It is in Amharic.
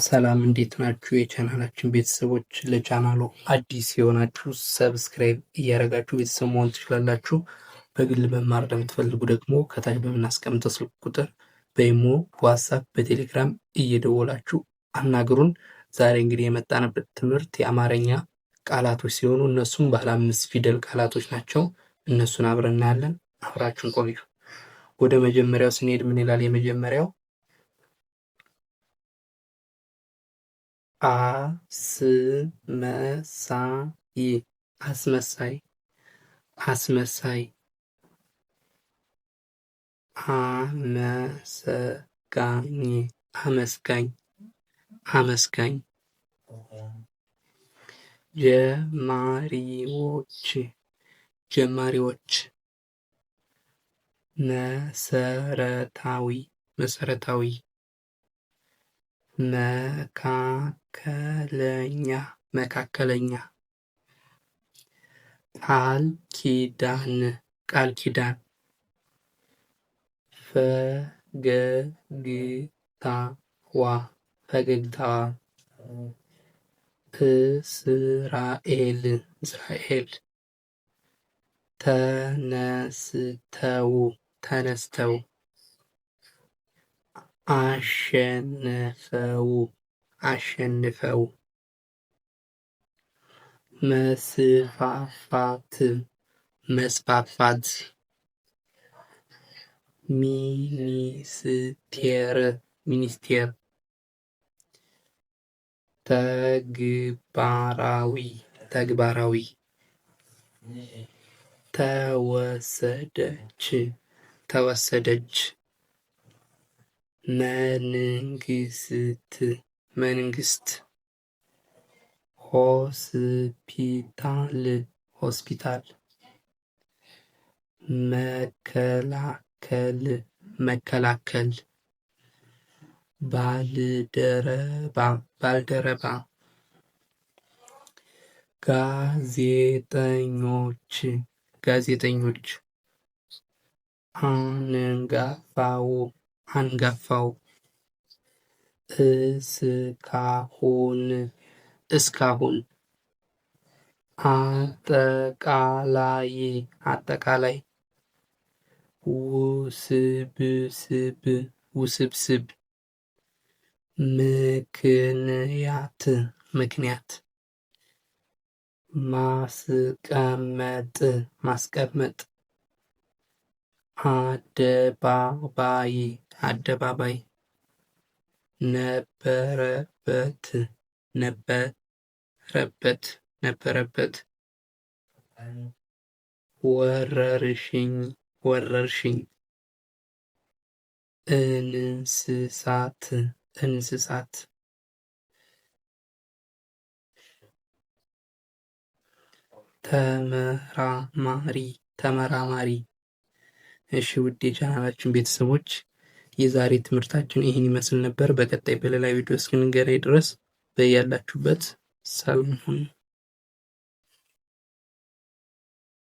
ሰላም እንዴት ናችሁ? የቻናላችን ቤተሰቦች፣ ለቻናሉ አዲስ የሆናችሁ ሰብስክራይብ እያደረጋችሁ ቤተሰብ መሆን ትችላላችሁ። በግል መማር ለምትፈልጉ ደግሞ ከታች በምናስቀምጠው ስልክ ቁጥር በኢሞ፣ በዋትሳፕ፣ በቴሌግራም እየደወላችሁ አናግሩን። ዛሬ እንግዲህ የመጣንበት ትምህርት የአማርኛ ቃላቶች ሲሆኑ እነሱም ባለ 5 ፊደል ቃላቶች ናቸው። እነሱን አብረን እናያለን። አብራችሁን ቆዩ። ወደ መጀመሪያው ስንሄድ ምን ይላል? የመጀመሪያው አስመሳይ አስመሳይ አስመሳይ አመስጋኝ አመስጋኝ አመስጋኝ ጀማሪዎች ጀማሪዎች መሰረታዊ መሰረታዊ መካከለኛ መካከለኛ ቃል ኪዳን ቃል ኪዳን ፈገግታዋ ፈገግታዋ እስራኤል እስራኤል ተነስተው ተነስተው አሸንፈው አሸንፈው መስፋፋት መስፋፋት ሚኒስቴር ሚኒስቴር ተግባራዊ ተግባራዊ ተወሰደች ተወሰደች መንግስት መንግስት ሆስፒታል ሆስፒታል መከላከል መከላከል ባልደረባ ባልደረባ ጋዜጠኞች ጋዜጠኞች አንጋፋው አንጋፋው እስካሁን እስካሁን አጠቃላይ አጠቃላይ ውስብስብ ውስብስብ ምክንያት ምክንያት ማስቀመጥ ማስቀመጥ አደባባይ አደባባይ ነበረበት ነበረበት ነበረበት ወረርሽኝ ወረርሽኝ እንስሳት እንስሳት ተመራማሪ ተመራማሪ። እሺ ውድ የቻናላችን ቤተሰቦች የዛሬ ትምህርታችን ይህን ይመስል ነበር። በቀጣይ በሌላ ቪዲዮ እስክንገናኝ ድረስ በያላችሁበት ሰላም ሁኑ።